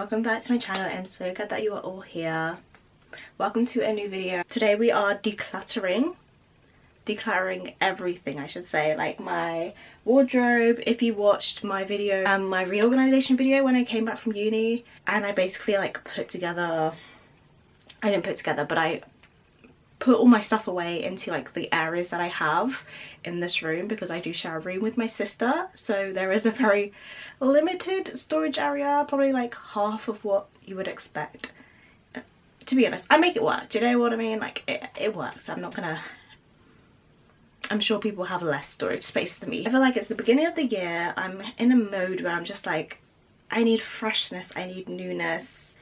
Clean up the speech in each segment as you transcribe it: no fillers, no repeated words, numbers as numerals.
welcome back to my channel. I'm so glad that you are all here. Welcome to a new video. Today we are decluttering everything, I should say, like my wardrobe. If you watched my video, my reorganization video when I came back from uni, and I basically like I put all my stuff away into like the areas that I have in this room, because I do share a room with my sister, so there is a very limited storage area, probably like half of what you would expect. To be honest, I make it work, do you know what I mean? Like it works. I'm sure people have less storage space than me. I feel like it's the beginning of the year. I'm in a mode where I'm just like, I need freshness, I need newness.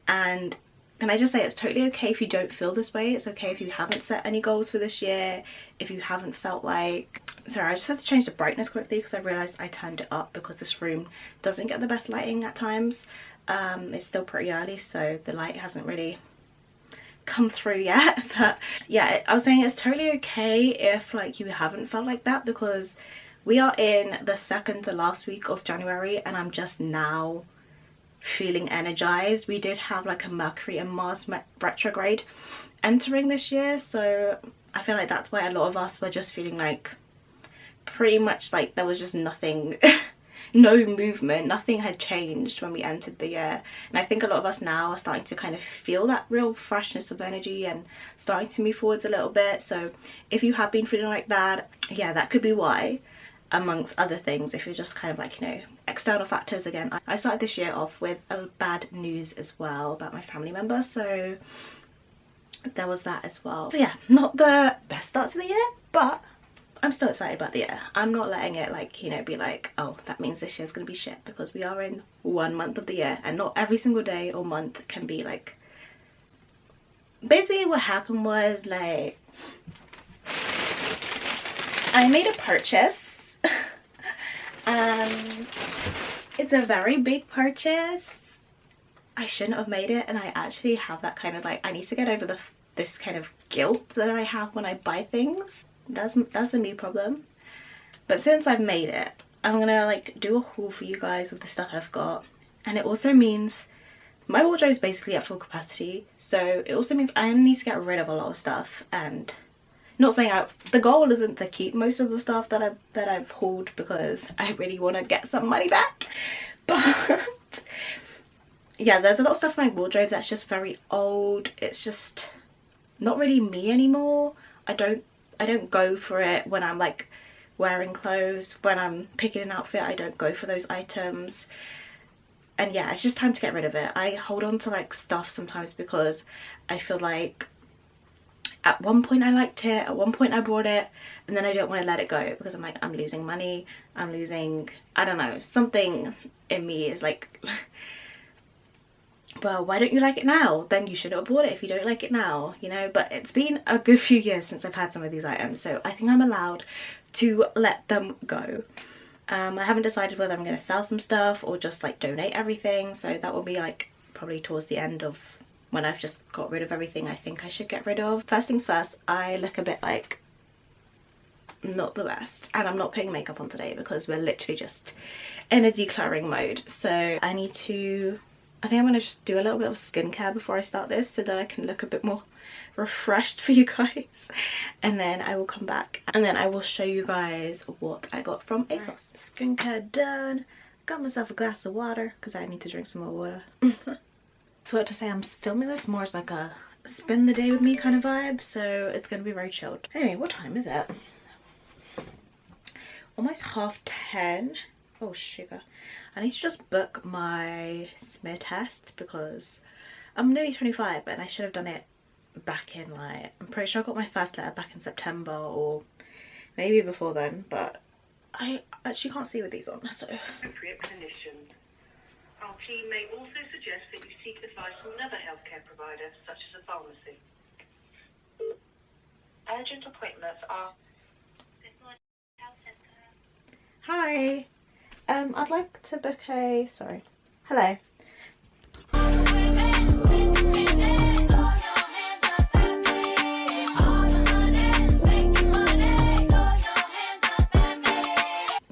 And can I just say, it's totally okay if you don't feel this way. It's okay if you haven't set any goals for this year, if you haven't felt like... Sorry, I just had to change the brightness quickly because I realised I turned it up because this room doesn't get the best lighting at times. It's still pretty early, so the light hasn't really come through yet. But yeah, I was saying it's totally okay if like you haven't felt like that, because we are in the second to last week of January and I'm just now feeling energized. We did have like a Mercury and Mars retrograde entering this year, so I feel like that's why a lot of us were just feeling like pretty much like there was just nothing no movement, nothing had changed when we entered the year. And I think a lot of us now are starting to kind of feel that real freshness of energy and starting to move forwards a little bit. So if you have been feeling like that, yeah, that could be why, amongst other things. If you're just kind of like, you know, external factors. Again, I started this year off with a bad news as well about my family member, so there was that as well. So yeah, not the best start to the year, but I'm still excited about the year. I'm not letting it like, you know, be like, oh, that means this year's gonna be shit, because we are in 1 month of the year and not every single day or month can be like... Basically what happened was like, I made a purchase. It's a very big purchase. I shouldn't have made it, and I actually have that kind of like, I need to get over this kind of guilt that I have when I buy things. That's a me problem. But since I've made it, I'm gonna like do a haul for you guys of the stuff I've got. And it also means my wardrobe is basically at full capacity, so it also means I need to get rid of a lot of stuff. And not saying the goal isn't to keep most of the stuff that I've hauled, because I really want to get some money back, but yeah, there's a lot of stuff in my wardrobe that's just very old. It's just not really me anymore. I don't go for it when I'm like wearing clothes. When I'm picking an outfit, I don't go for those items. And yeah, it's just time to get rid of it. I hold on to like stuff sometimes because I feel like at one point I liked it, at one point I bought it, and then I don't want to let it go because I'm like, I'm losing money, I'm losing, I don't know, something in me is like, well, why don't you like it now? Then you should have bought it if you don't like it now, you know? But it's been a good few years since I've had some of these items, so I think I'm allowed to let them go. I haven't decided whether I'm going to sell some stuff or just like donate everything, so that will be like probably towards the end of when I've just got rid of everything I think I should get rid of. First things first, I look a bit like not the best, and I'm not putting makeup on today because we're literally just in a decluttering mode. So I think I'm going to just do a little bit of skincare before I start this so that I can look a bit more refreshed for you guys, and then I will come back and then I will show you guys what I got from ASOS. Right. Skincare done. Got myself a glass of water because I need to drink some more water. Thought to say I'm filming this more as like a spend the day with me kind of vibe, so it's going to be very chilled. Anyway, what time is it? Almost 10:30. Oh sugar. I need to just book my smear test because I'm nearly 25 and I should have done it back in like, I'm pretty sure I got my first letter back in September or maybe before then, but I actually can't see with these on, so. Appropriate clinician. Our team may also suggest that you seek advice from another healthcare provider, such as a pharmacy. Urgent appointments are... Good morning, health centre. Hi. I'd like to book a... Sorry. Hello.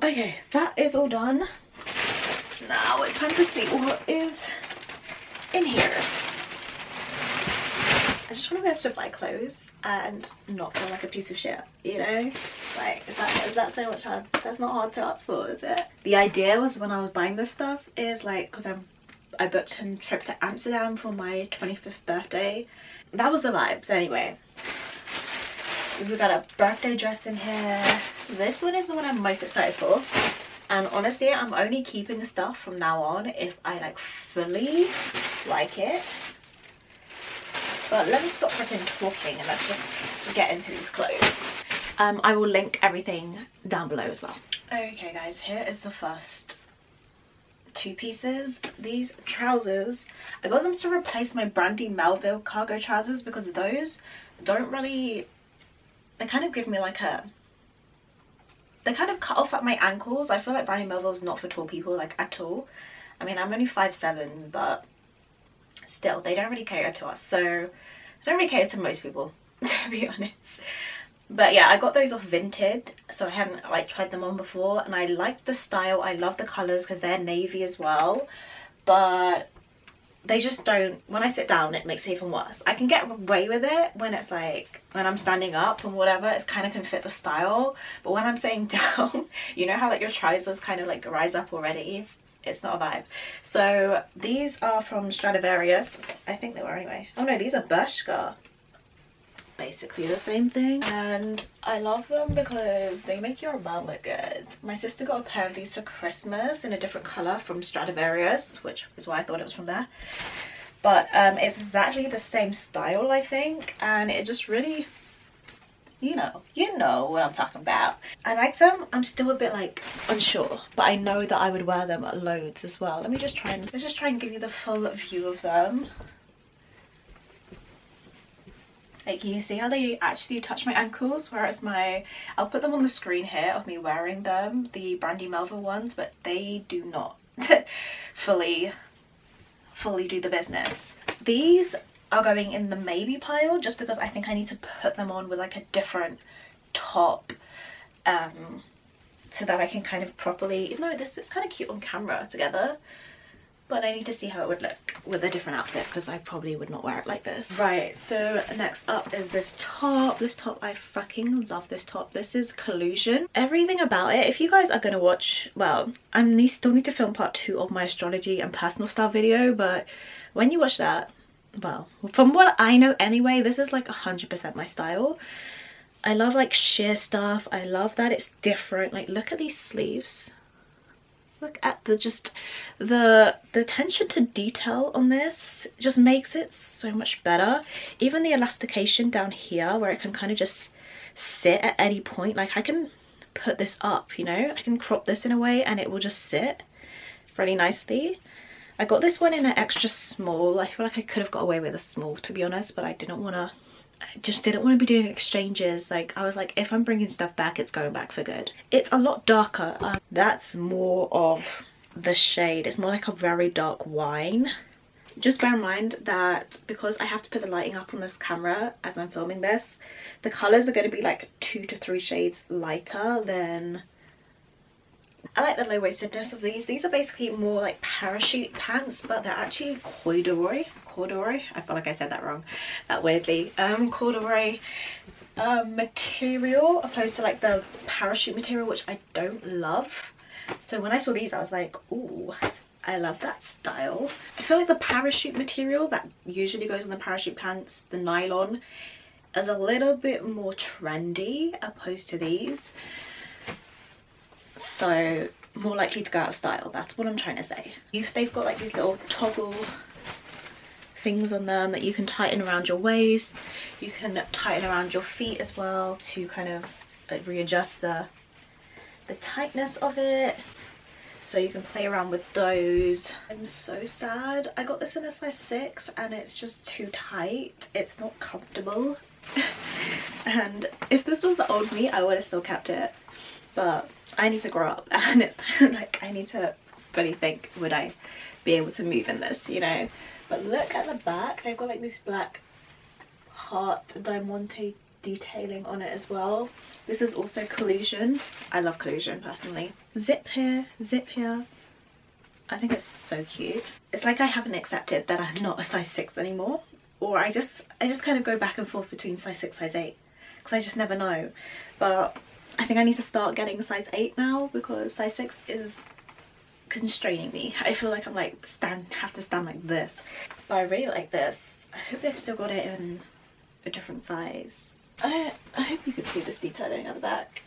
Okay, that is all done. Now it's time to see what is just want to be able to buy clothes and not feel like a piece of shit, you know? Like, is that so much hard? That's not hard to ask for, is it? The idea was, when I was buying this stuff, is like, because I booked a trip to Amsterdam for my 25th birthday. That was the vibes. Anyway, we've got a birthday dress in here. This one is the one I'm most excited for. And honestly, I'm only keeping the stuff from now on if I like fully like it. But let me stop freaking talking and let's just get into these clothes. I will link everything down below as well. Okay guys, here is the first two pieces. These trousers, I got them to replace my Brandy Melville cargo trousers because those don't really, they kind of give me like a, they kind of cut off at my ankles. I feel like Brandy Melville is not for tall people, like, at all. I mean, I'm only 5'7", but still, they don't really cater to us. So they don't really cater to most people, to be honest. But yeah, I got those off Vinted, so I hadn't like tried them on before, and I like the style. I love the colours because they're navy as well, but they just don't, when I sit down it makes it even worse. I can get away with it when it's like, when I'm standing up and whatever, it kind of can fit the style, but when I'm sitting down, you know how like your trousers kind of like rise up already? It's not a vibe. So these are from Stradivarius. I think they were anyway. Oh no, these are Bershka. Basically the same thing, and I love them because they make your mom look good. My sister got a pair of these for Christmas in a different colour from Stradivarius, which is why I thought it was from there. But it's exactly the same style, I think, and it just really, you know what I'm talking about. I like them. I'm still a bit like unsure, but I know that I would wear them at loads as well. Let's just try and give you the full view of them. Like, can you see how they actually touch my ankles? Whereas I'll put them on the screen here of me wearing them, the Brandy Melville ones, but they do not fully do the business. These are going in the maybe pile just because I think I need to put them on with like a different top, so that I can kind of properly, even though this is kind of cute on camera together, but I need to see how it would look with a different outfit because I probably would not wear it like this. Right, so next up is this top. This top, I fucking love this top. This is Collusion. Everything about it, if you guys are gonna watch, well, I still need to film part 2 of my astrology and personal style video, but when you watch that, well, from what I know anyway, this is like 100% my style. I love like sheer stuff. I love that it's different. Like, look at these sleeves. Look at the attention to detail on this just makes it so much better. Even the elastication down here where it can kind of just sit at any point. Like, I can put this up, you know, I can crop this in a way and it will just sit really nicely. I got this one in an extra small. I feel like I could have got away with a small, to be honest, but I just didn't want to be doing exchanges. Like, I was like, if I'm bringing stuff back, it's going back for good. It's a lot darker. That's more of the shade. It's more like a very dark wine. Just bear in mind that because I have to put the lighting up on this camera as I'm filming this, the colours are going to be like 2 to 3 shades lighter than... I like the low-waistedness of these. These are basically more like parachute pants, but they're actually corduroy. I feel like I said that wrong, that weirdly. Corduroy material, opposed to like the parachute material, which I don't love. So when I saw these, I was like, ooh, I love that style. I feel like the parachute material that usually goes on the parachute pants, the nylon, is a little bit more trendy opposed to these. So more likely to go out of style, that's what I'm trying to say. They've got like these little toggle things on them that you can tighten around your waist. You can tighten around your feet as well to kind of readjust the tightness of it. So you can play around with those. I'm so sad. I got this in a size 6 and it's just too tight. It's not comfortable. And if this was the old me, I would have still kept it. But I need to grow up and it's like I need to really think, would I be able to move in this, you know? But look at the back, they've got like this black heart diamante detailing on it as well. This is also Collusion. I love Collusion personally. Zip here, zip here. I think it's so cute. It's like I haven't accepted that I'm not a size 6 anymore, or I just kind of go back and forth between size 6, size 8, because I just never know. But I think I need to start getting size 8 now, because size 6 is constraining me. I feel like I'm like have to stand like this. But I really like this. I hope they've still got it in a different size. I hope you can see this detailing at the back.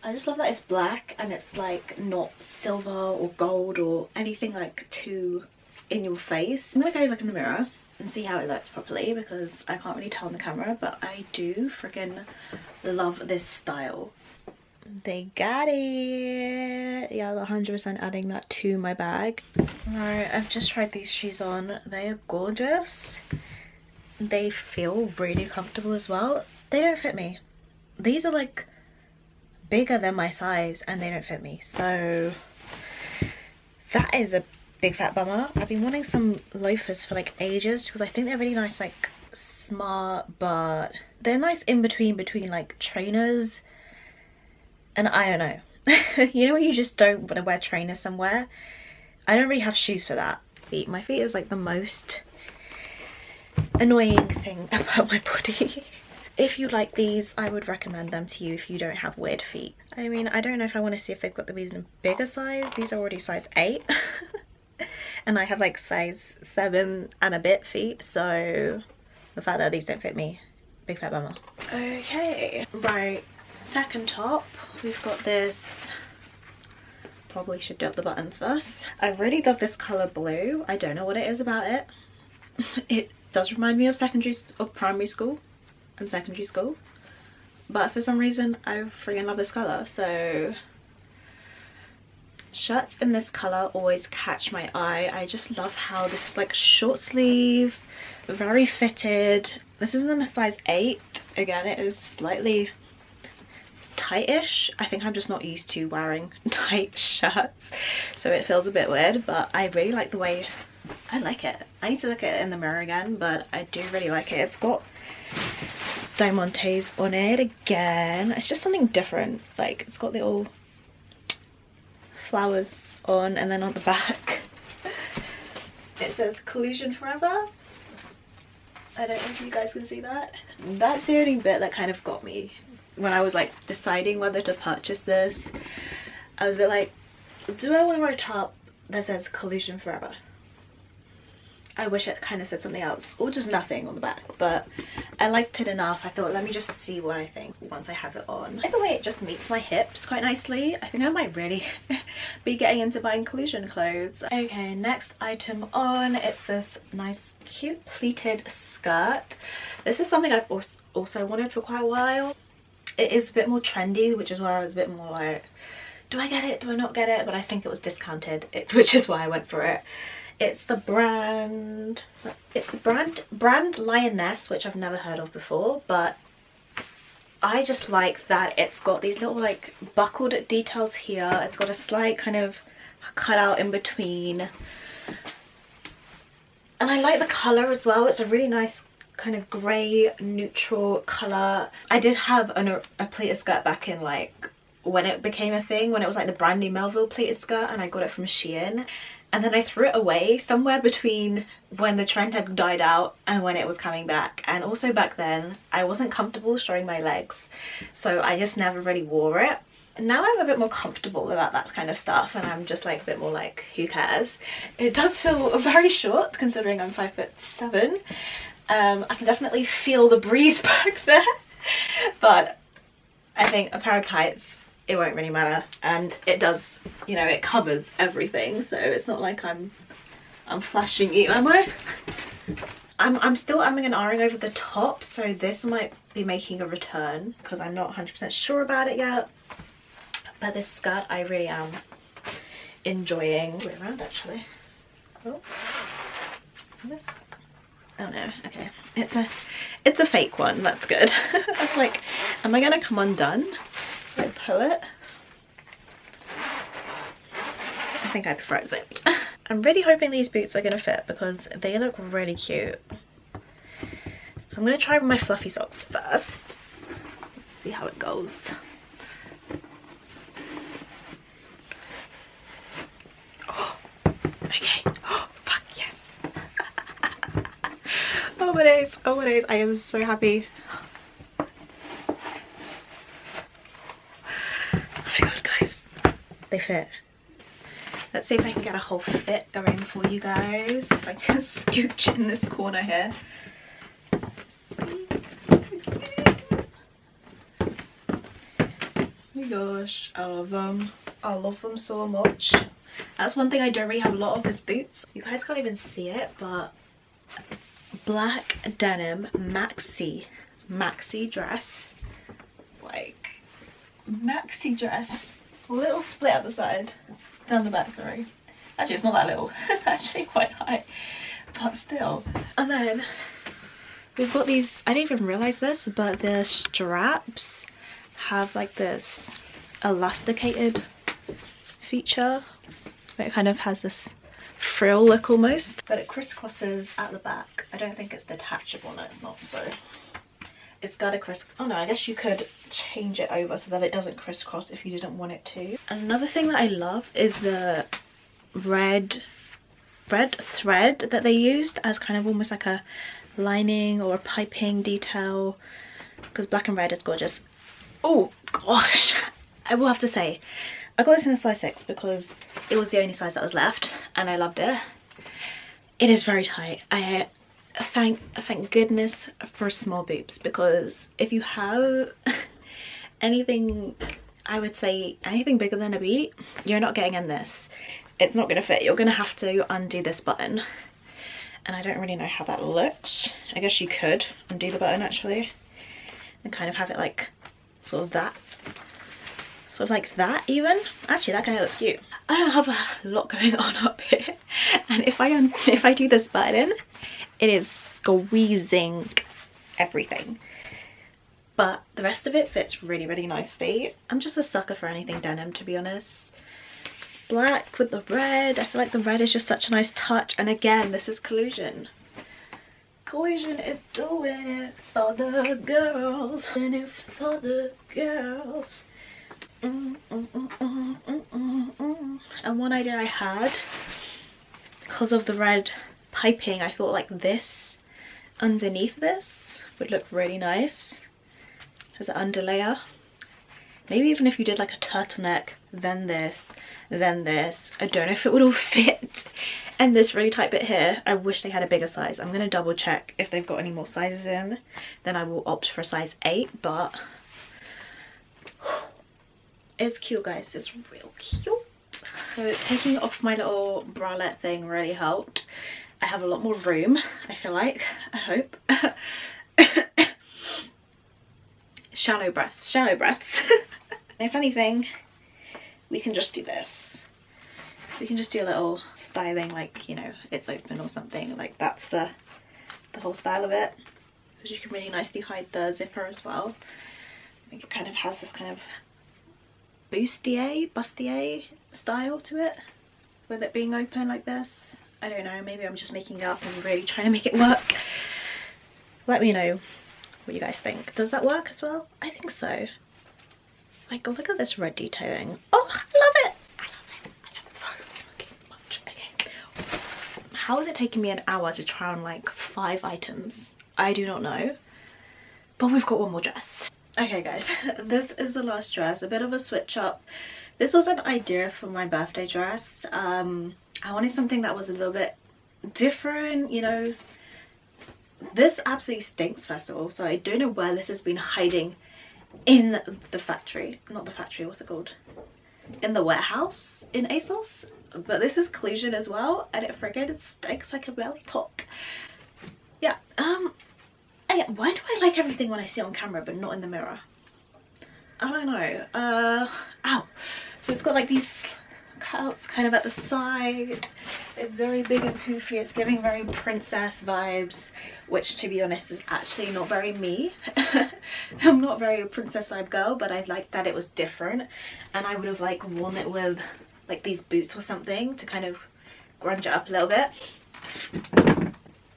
I just love that it's black and it's like not silver or gold or anything like too in your face. I'm gonna go look in the mirror and see how it looks properly, because I can't really tell on the camera, but I do freaking love this style. They got it. Yeah, 100% adding that to my bag. Right, I've just tried these shoes on. They are gorgeous. They feel really comfortable as well. They don't fit me. These are like bigger than my size and they don't fit me. So that is a big fat bummer. I've been wanting some loafers for like ages, because I think they're really nice, like smart, but they're nice in between like trainers. And I don't know. You know when you just don't want to wear trainers somewhere? I don't really have shoes for that. My feet is like the most annoying thing about my body. If you like these, I would recommend them to you if you don't have weird feet. I mean, I don't know if I want to see if they've got these in a bigger size. These are already size 8. And I have like size 7 and a bit feet, so the fact that these don't fit me, big fat bummer. Okay, right, second top, we've got this. Probably should do up the buttons first. I really love this colour blue. I don't know what it is about it. It does remind me of primary school and secondary school, but for some reason I freaking love this colour. So shirts in this colour always catch my eye. I just love how this is like short sleeve, very fitted. This isn't a size 8. Again, it is slightly tightish. I think I'm just not used to wearing tight shirts, so it feels a bit weird, but I really like the way I like it. I need to look at it in the mirror again, but I do really like it. It's got diamantes on it again. It's just something different. Like, it's got little flowers on, and then on the back it says "Collusion Forever." I don't know if you guys can see that. That's the only bit that kind of got me when I was like deciding whether to purchase this. I was a bit like, do I want to wear a top that says "Collusion Forever"? I wish it kind of said something else, or just nothing on the back, but I liked it enough. I thought, let me just see what I think once I have it on. By the way, it just meets my hips quite nicely. I think I might really be getting into buying collusion clothes. Okay, next item on, it's this nice cute pleated skirt. This is something I've also wanted for quite a while. It is a bit more trendy, which is why I was a bit more like, do I get it, do I not get it? But I think it was discounted, which is why I went for it. It's the brand Lioness, which I've never heard of before, but I just like that it's got these little like buckled details here. It's got a slight kind of cutout in between, and I like the colour as well. It's a really nice kind of grey neutral colour. I did have a pleated skirt back in like when it became a thing, when it was like the Brandy Melville pleated skirt, and I got it from Shein. And then I threw it away somewhere between when the trend had died out and when it was coming back. And also back then, I wasn't comfortable showing my legs, so I just never really wore it. And now I'm a bit more comfortable about that kind of stuff, and I'm just like a bit more like, who cares? It does feel very short considering I'm 5'7". I can definitely feel the breeze back there, but I think a pair of tights, it won't really matter, and it does, you know, it covers everything, so it's not like I'm flashing you, am I? I'm still umming and ahhing over the top, so this might be making a return because I'm not 100% sure about it yet. But this skirt I really am enjoying. Way around actually. Oh, this. Oh no, okay. It's a fake one. That's good. I was like, am I gonna come undone? I pull it. I think I prefer it zipped. I'm really hoping these boots are gonna fit because they look really cute. I'm gonna try with my fluffy socks first. Let's see how it goes. Oh, okay. Oh, fuck yes. Oh my days, oh my days, I am so happy. Oh my god, guys, they fit. Let's see if I can get a whole fit going for you guys. If I can scooch in this corner here. Oh my gosh, I love them. I love them so much. That's one thing I don't really have a lot of is boots. You guys can't even see it, but black denim maxi dress. Like, maxi dress. A little split at the side. Down the back, sorry. Actually, it's not that little. It's actually quite high. But still. And then we've got these, I didn't even realise this, but the straps have like this elasticated feature. It kind of has this frill look almost. But it crisscrosses at the back. I don't think it's detachable. No, it's not. So it's got a oh no, I guess you could change it over so that it doesn't crisscross if you didn't want it to. Another thing that I love is the red thread that they used as kind of almost like a lining or a piping detail, because black and red is gorgeous. Oh gosh, I will have to say I got this in a size 6 because it was the only size that was left and I loved it. It is very tight. I thank goodness for small boobs, because if you have anything, I would say anything bigger than a beat, you're not getting in this. It's not going to fit. You're going to have to undo this button, and I don't really know how that looks. I guess you could undo the button actually and kind of have it like sort of like that even. Actually, that kind of looks cute. I don't have a lot going on up here, and if I do this button, it is squeezing everything, but the rest of it fits really, really nicely. I'm just a sucker for anything denim, to be honest. Black with the red, I feel like the red is just such a nice touch. And again, this is Collusion. Collusion is doing it for the girls, doing it for the girls. And one idea I had, because of the red piping, I thought like this underneath this would look really nice as an underlayer. Maybe even if you did like a turtleneck, then this, then this. I don't know if it would all fit. And this really tight bit here, I wish they had a bigger size. I'm going to double check if they've got any more sizes in. Then I will opt for a size 8, but it's cute, guys. It's real cute. So taking off my little bralette thing really helped. I have a lot more room, I feel like. I hope. Shallow breaths, shallow breaths. If anything, we can just do this. We can just do a little styling, like, you know, it's open or something. Like, that's the whole style of it. Because you can really nicely hide the zipper as well. I think it kind of has this kind of bustier style to it, with it being open like this. I don't know, maybe I'm just making it up and really trying to make it work. Let me know what you guys think. Does that work as well? I think so. Like, look at this red detailing. Oh, I love it! I love it. I love it so fucking much. Okay. How is it taking me an hour to try on like 5 items? I do not know. But we've got one more dress. Okay guys, this is the last dress. A bit of a switch up. This was an idea for my birthday dress. I wanted something that was a little bit different, you know. This absolutely stinks, first of all, so I don't know where this has been hiding in the factory. Not the factory, what's it called? In the warehouse in ASOS. But this is Collusion as well, and it friggin' stinks like a belly talk. Yeah, why do I like everything when I see it on camera but not in the mirror? I don't know. Ow. So it's got like these cutouts kind of at the side. It's very big and poofy. It's giving very princess vibes, which to be honest is actually not very me. I'm not very a princess vibe girl, but I liked that it was different, and I would have like worn it with like these boots or something to kind of grunge it up a little bit.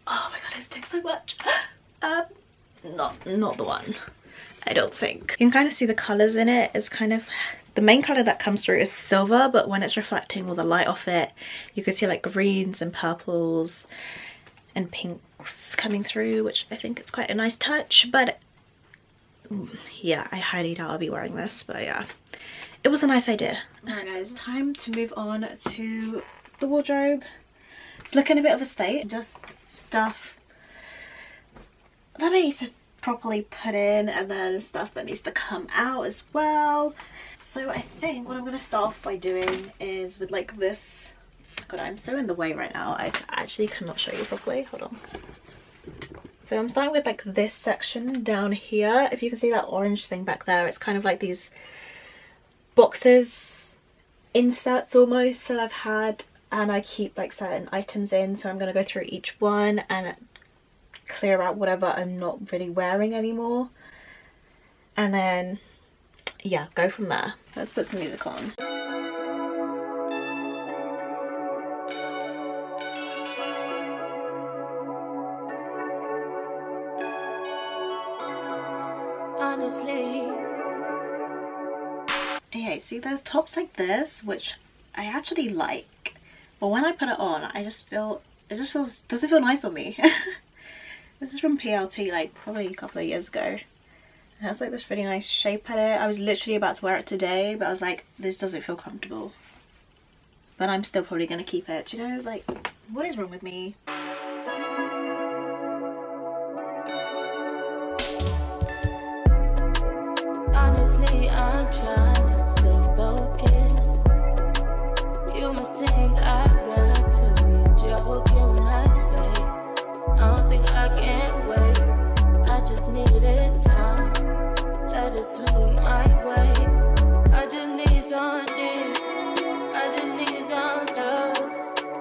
Oh my god, it sticks so much. Not the one, I don't think. You can kind of see the colours in it. It's kind of, the main colour that comes through is silver, but when it's reflecting all the light off it, you can see like greens and purples and pinks coming through, which I think it's quite a nice touch. But yeah, I highly doubt I'll be wearing this, but yeah, it was a nice idea. Alright guys, time to move on to the wardrobe. It's looking a bit of a state, just stuff that I need to properly put in, and then stuff that needs to come out as well. So I think what I'm going to start off by doing is with like this. God, I'm so in the way right now, I actually cannot show you properly. Hold on. So I'm starting with like this section down here. If you can see that orange thing back there, it's kind of like these boxes, inserts almost, that I've had, and I keep like certain items in. So I'm going to go through each one and clear out whatever I'm not really wearing anymore, and then yeah, go from there. Let's put some music on. Honestly, okay, see, there's tops like this which I actually like, but when I put it on, I just feel doesn't feel nice on me. This is from PLT, like probably a couple of years ago. It has like this really nice shape at it. I was literally about to wear it today, but I was like, this doesn't feel comfortable. But I'm still probably going to keep it. Do you know, like, what is wrong with me? Honestly, I'm trying to stay focused. You must think I got to be joking when I say I don't think I can't wait. I just need it now. Let it swing my way. I just need some dick. I just need some love.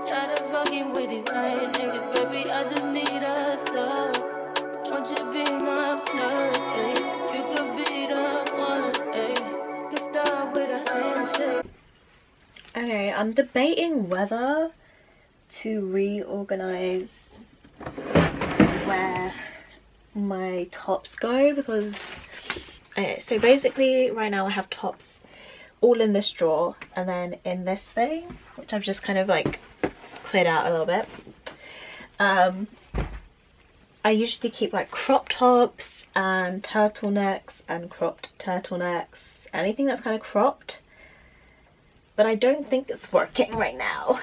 Tired of fucking with these lying niggas, baby. I just need a thug. Won't you be my plug? Ay? You could be the one. Ay? Could start with a handshake. Okay, I'm debating whether to reorganize where my tops go, because okay, so basically right now I have tops all in this drawer and then in this thing, which I've just kind of like cleared out a little bit. I usually keep like crop tops and turtlenecks and cropped turtlenecks, anything that's kind of cropped, but I don't think it's working right now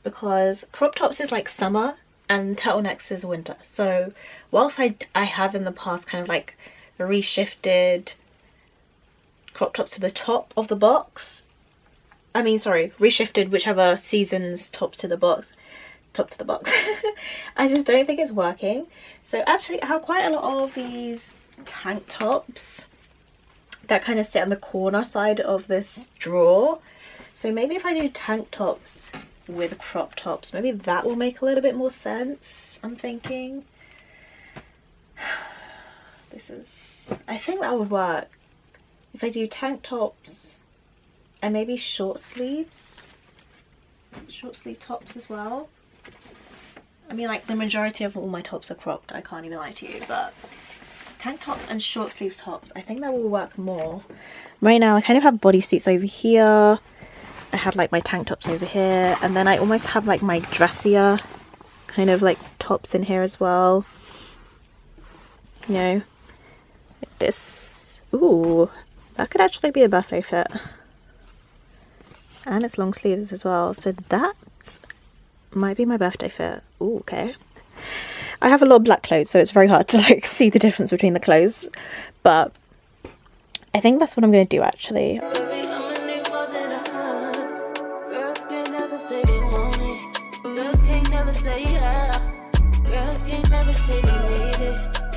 because crop tops is like summer and turtlenecks is winter. So whilst I have in the past kind of like reshifted crop tops to the top of the box, I mean sorry, reshifted whichever season's top to the box, I just don't think it's working. So actually I have quite a lot of these tank tops that kind of sit on the corner side of this drawer. So maybe if I do tank tops with crop tops, maybe that will make a little bit more sense, I'm thinking. I think that would work if I do tank tops and maybe short sleeve tops as well. I mean, like the majority of all my tops are cropped, I can't even lie to you, but tank tops and short sleeve tops, I think that will work more. Right now I kind of have bodysuits over here, I had like my tank tops over here, and then I almost have like my dressier kind of like tops in here as well, you know, like this. Ooh, that could actually be a birthday fit, and it's long sleeves as well, so that might be my birthday fit. Ooh, okay. I have a lot of black clothes, so it's very hard to like see the difference between the clothes, but I think that's what I'm going to do actually.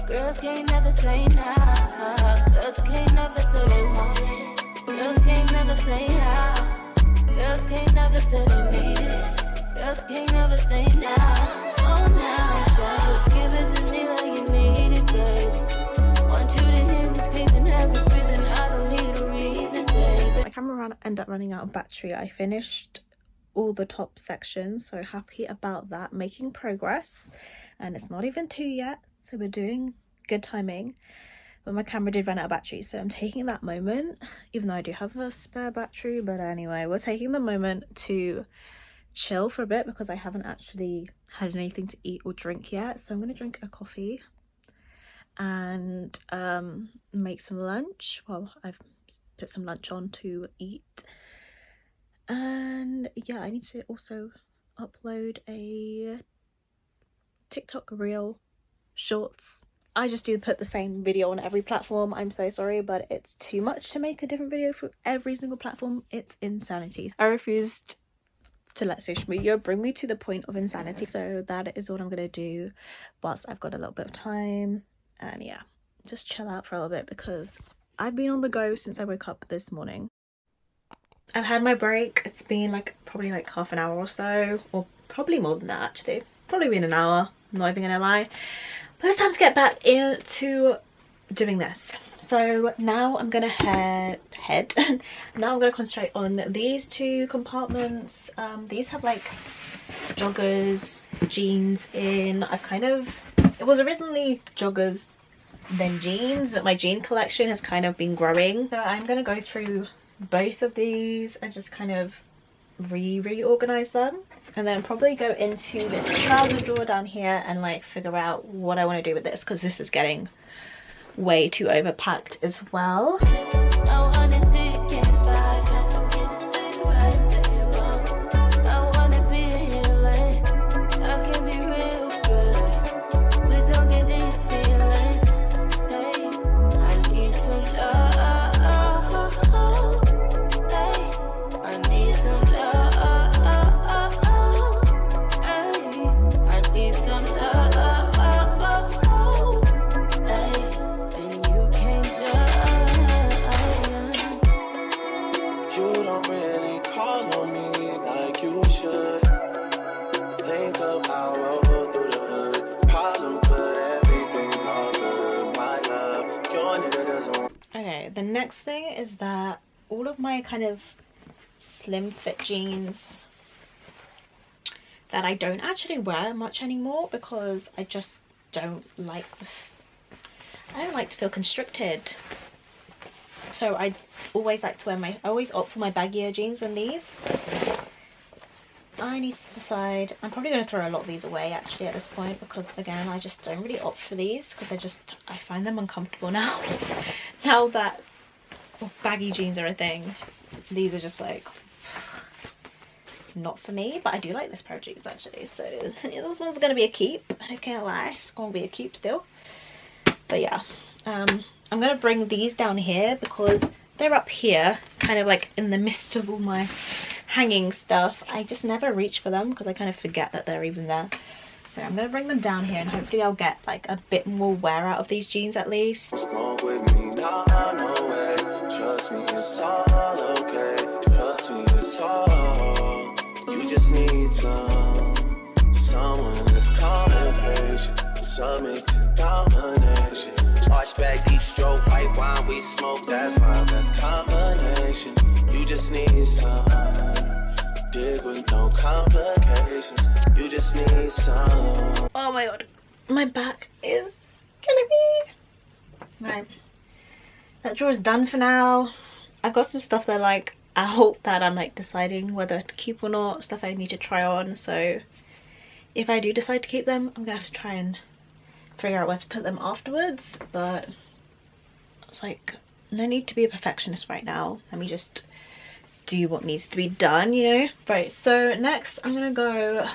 Girls can't never say nah. Girls can't never say they want it. Girls can't never say how. Girls can't never say they need it. Girls can't never say nah. Oh nah, baby, give it to me like you need it, baby. Want you to hear me screaming, have me breathing. I don't need a reason, baby. My camera ended up running out of battery. I finished all the top sections, so happy about that, making progress, and it's not even 2 yet, so we're doing good timing. But my camera did run out of battery, so I'm taking that moment, even though I do have a spare battery. But anyway, we're taking the moment to chill for a bit because I haven't actually had anything to eat or drink yet, so I'm gonna drink a coffee and make some lunch. Well, I've put some lunch on to eat, and yeah, I need to also upload a TikTok reel shorts. I just do put the same video on every platform. I'm so sorry, but it's too much to make a different video for every single platform. It's insanity. I refused to let social media bring me to the point of insanity, so that is what I'm gonna do whilst I've got a little bit of time, and yeah, just chill out for a little bit because I've been on the go since I woke up this morning. I've had my break. It's been like probably like half an hour or so, or probably more than that actually. Probably been an hour, I'm not even gonna lie. But it's time to get back into doing this. So now I'm gonna now I'm gonna concentrate on these two compartments. These have like joggers, jeans in. It was originally joggers then jeans, but my jean collection has kind of been growing. So I'm gonna go through both of these and just kind of reorganize them, and then probably go into this trouser drawer down here and like figure out what I want to do with this, because this is getting way too overpacked as well. The next thing is that all of my kind of slim fit jeans that I don't actually wear much anymore because I just don't like to feel constricted. So I always like to wear I always opt for my baggier jeans than these. I need to decide. I'm probably going to throw a lot of these away actually at this point, because again I just don't really opt for these because I find them uncomfortable now. Now that baggy jeans are a thing, these are just like not for me. But I do like this pair of jeans actually, so this one's going to be a keep. I can't lie, it's going to be a keep still. But yeah, I'm going to bring these down here because they're up here kind of like in the midst of all my hanging stuff. I just never reach for them because I kind of forget that they're even there. So I'm going to bring them down here and hopefully I'll get like a bit more wear out of these jeans at least. What's wrong with me? Nah, no way. Trust me, it's all okay. Trust me, it's all. You just need someone that's calm and patient. Submit to domination. Arch back, deep stroke, white wine, we smoke. That's my best combination. You just need some. Dig with no complications. You just need some. Oh my god, my back is killing me. Right, that drawer is done for now. I've got some stuff that like out that I'm like deciding whether to keep or not, stuff I need to try on. So if I do decide to keep them, I'm gonna have to try and figure out where to put them afterwards. But it's like, no need to be a perfectionist right now. Let me just do what needs to be done, you know. Right, so next I'm gonna go,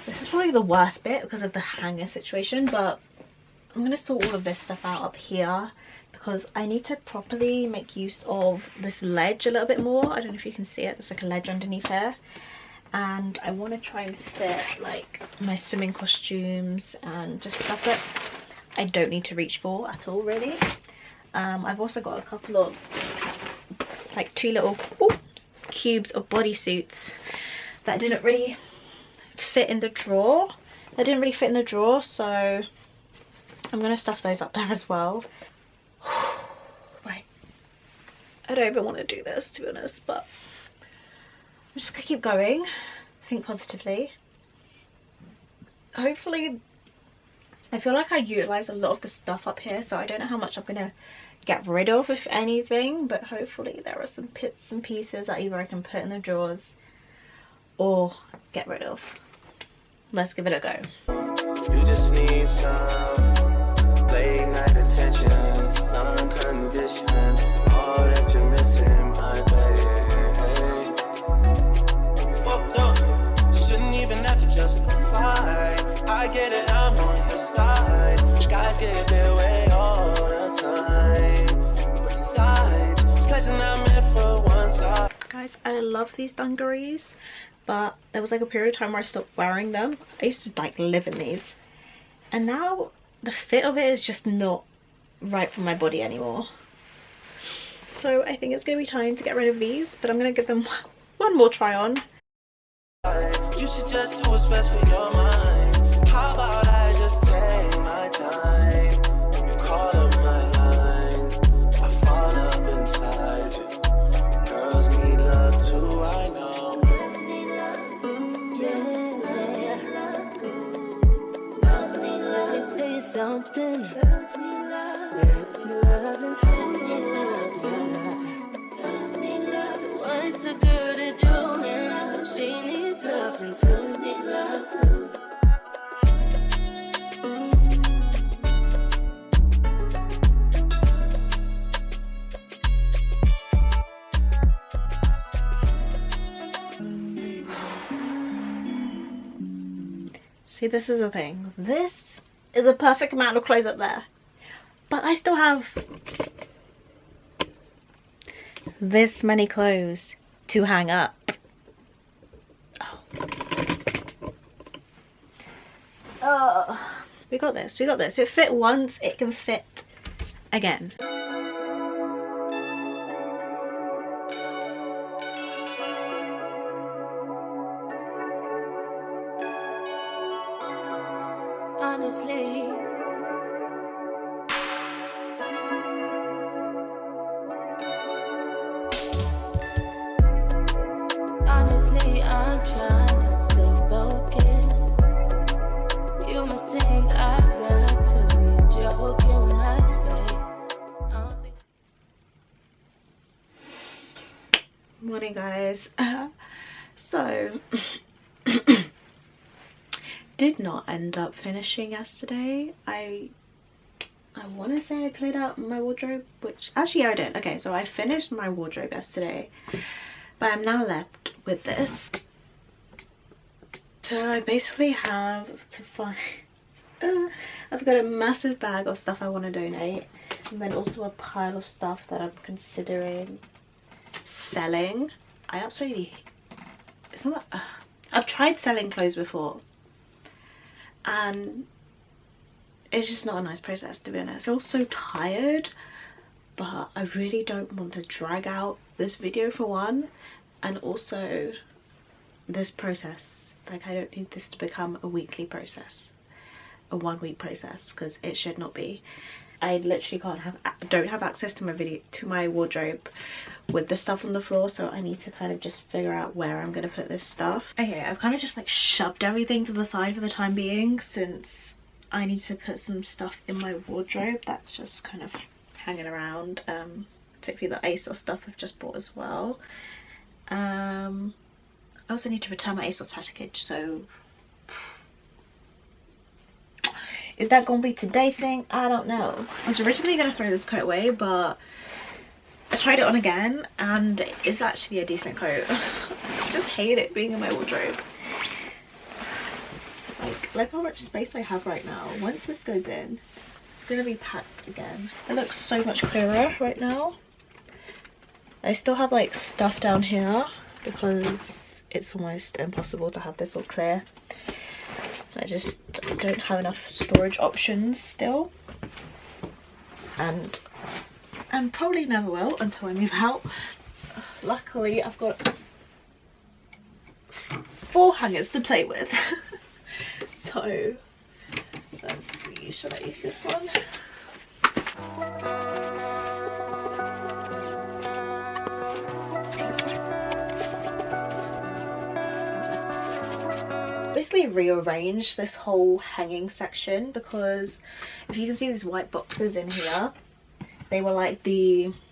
this is probably the worst bit because of the hanger situation, but I'm gonna sort all of this stuff out up here because I need to properly make use of this ledge a little bit more. I don't know if you can see it, there's like a ledge underneath here, and I want to try and fit like my swimming costumes and just stuff that I don't need to reach for at all really. I've also got a couple of like two little cubes of bodysuits that didn't really fit in the drawer. So I'm gonna stuff those up there as well. Right, I don't even want to do this to be honest, but I'm just gonna keep going, think positively. Hopefully, I feel like I utilize a lot of the stuff up here, so I don't know how much I'm gonna get rid of, if anything, but hopefully there are some bits and pieces that either I can put in the drawers or get rid of. let's give it a go. You just need some late night attention, unconditioned, all that you're missing, my babe. Fucked up, shouldn't even have to justify. I get it, I'm on your side. Guys get their way all the time. Besides, pleasure not meant for one side. Guys, I love these dungarees, but there was like a period of time where I stopped wearing them. I used to like live in these, and now the fit of it is just not right for my body anymore. So I think it's gonna be time to get rid of these, but I'm gonna give them one more try on. You should just do what's best for your mind. How about I just take my time? You call up my line, I fall up inside you. Girls need love too, I know. Girls need love, girls need love. Let me tell you something. Girls need love. If you love, then girls need love. Girls need love. So what's a girl to do? She needs love, and girls need love too. See, this is the thing. This is a perfect amount of clothes up there, but I still have this many clothes to hang up. Oh, we got this, we got this. It fit once, it can fit again. Honestly, I'm trying to stay focused. You must think I got to be joking when I say I don't think. Morning, guys. So did not end up finishing yesterday. I want to say I cleared out my wardrobe, which actually I did. Okay, so I finished my wardrobe yesterday, but I'm now left with this. So I basically have to find I've got a massive bag of stuff I want to donate, and then also a pile of stuff that I'm considering selling. I absolutely, it's not I've tried selling clothes before, and it's just not a nice process, to be honest. I'm also tired, but I really don't want to drag out this video for one, and also this process. Like, I don't need this to become a weekly process, a 1 week process, because it should not be. I literally don't have access to my wardrobe with the stuff on the floor, so I need to kind of just figure out where I'm gonna put this stuff. Okay, I've kind of just like shoved everything to the side for the time being, since I need to put some stuff in my wardrobe that's just kind of hanging around, particularly the ASOS stuff I've just bought as well. I also need to return my ASOS package, so is that gonna be today thing? I don't know. I was originally gonna throw this coat away, but I tried it on again and it's actually a decent coat. I just hate it being in my wardrobe. Like how much space I have right now. Once this goes in, it's gonna be packed again. It looks so much clearer right now. I still have like stuff down here because it's almost impossible to have this all clear. I just don't have enough storage options still, and probably never will until I move out. Luckily I've got 4 hangers to play with. So let's see, should I use this one? Basically rearrange this whole hanging section, because if you can see these white boxes in here, they were like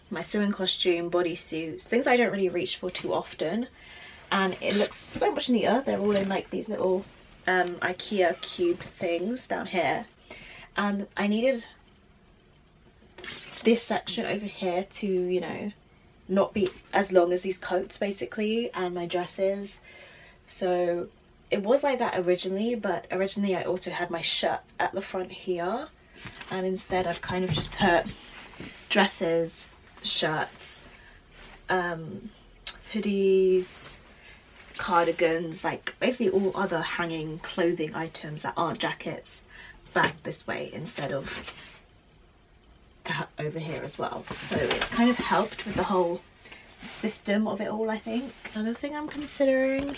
my swimming costume, bodysuits, things I don't really reach for too often, and it looks so much neater. They're all in like these little IKEA cube things down here, and I needed this section over here to, you know, not be as long as these coats basically and my dresses. So it was like that originally, but originally I also had my shirt at the front here, and instead I've kind of just put dresses, shirts, hoodies, cardigans, like basically all other hanging clothing items that aren't jackets back this way instead of that over here as well. So it's kind of helped with the whole system of it all, I think. Another thing I'm considering,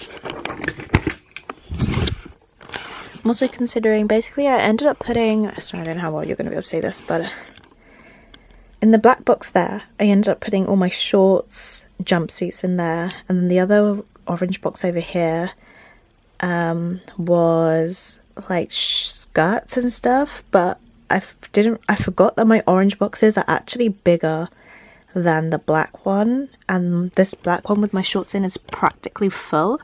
I'm also considering, basically I ended up putting, sorry I don't know how well you're going to be able to see this, but in the black box there I ended up putting all my shorts, jumpsuits in there, and then the other orange box over here was like skirts and stuff, but I forgot that my orange boxes are actually bigger than the black one, and this black one with my shorts in is practically full.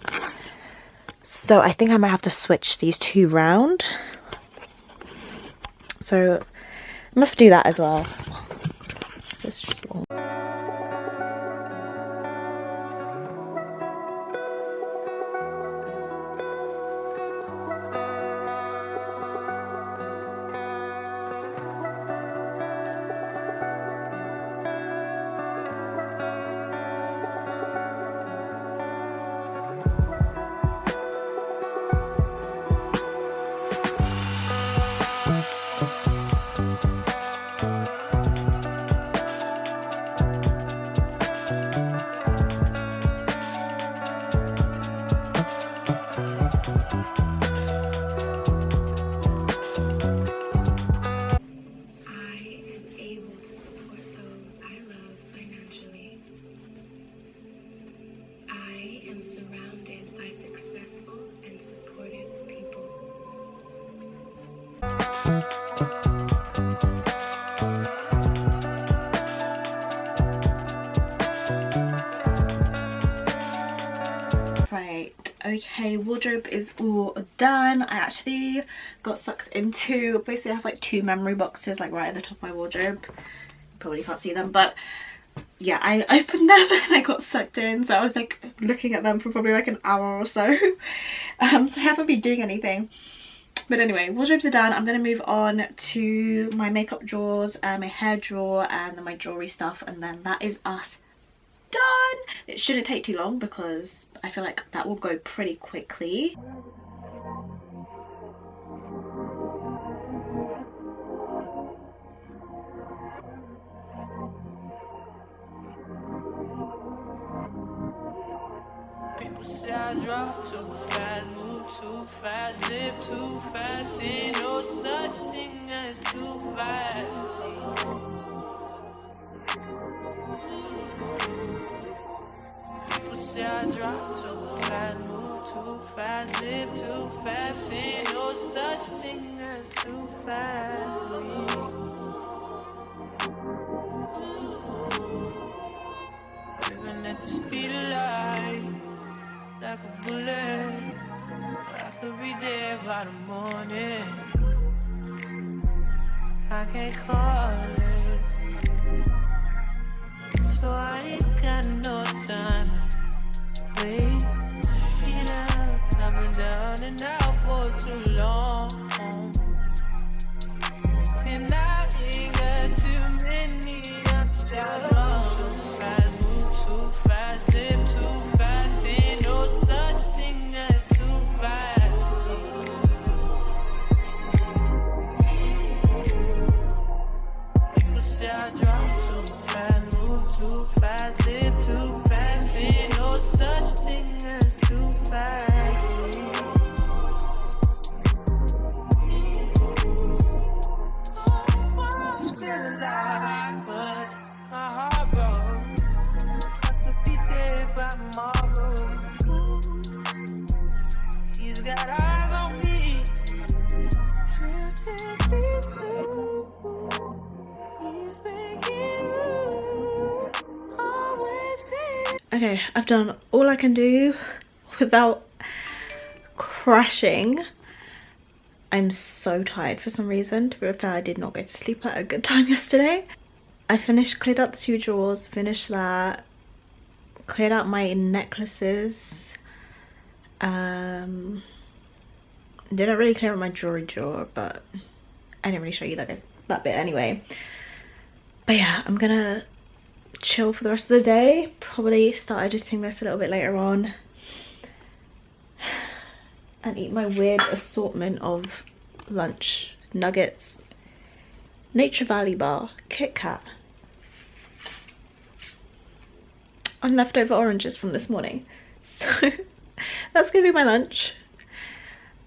So I think I might have to switch these two round. So I'm gonna have to do that as well. So it's just long. Surrounded by successful and supportive people. Right, okay, wardrobe is all done. I actually got sucked into, basically I have like two memory boxes like right at the top of my wardrobe. You probably can't see them, but yeah, I opened them and I got sucked in, so I was like looking at them for probably like an hour or so. So I haven't been doing anything, but anyway, wardrobes are done. I'm going to move on to my makeup drawers, my hair drawer, and then my jewelry stuff, and then that is us done. It shouldn't take too long because I feel like that will go pretty quickly. Say I drive too fast, move too fast, live too fast. Ain't no such thing as too fast. People say I drive too fast, move too fast, live too fast. Ain't no such thing as too fast. Living at the speed of light, like a bullet, I could be there by the morning. I can't call it, so I ain't got no time. Wait it out, I've been down and out for too long, and I ain't got too many answers. Too fast, live too fast, ain't no such thing as too fast. People say I drive too fast, move too fast, live too fast, ain't no such thing as too fast. I'm still alive, but my heart broke. By tomorrow, he's got eyes on me. Okay, I've done all I can do without crashing I'm so tired for some reason. To be fair, I did not go to sleep at a good time yesterday. I cleared out the 2 drawers, finished that, cleared out my necklaces. Didn't really clear out my jewelry drawer, but I didn't really show you that bit anyway. But yeah, I'm gonna chill for the rest of the day. Probably start editing this a little bit later on and eat my weird assortment of lunch nuggets, Nature Valley bar, Kit Kat, and leftover oranges from this morning. So that's gonna be my lunch.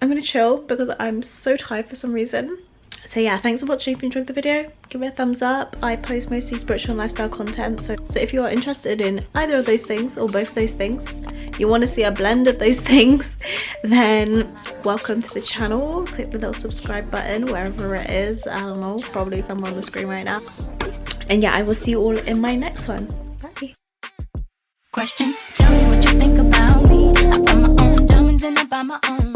I'm gonna chill because I'm so tired for some reason. So yeah, thanks for watching. If you enjoyed the video, give it a thumbs up. I post mostly spiritual and lifestyle content, so if you are interested in either of those things or both of those things, you want to see a blend of those things, then welcome to the channel. Click the little subscribe button wherever it is. I don't know, probably somewhere on the screen right now. And yeah, I will see you all in my next one. Bye. Question, tell me what you think about me. I buy my own diamonds and I buy my own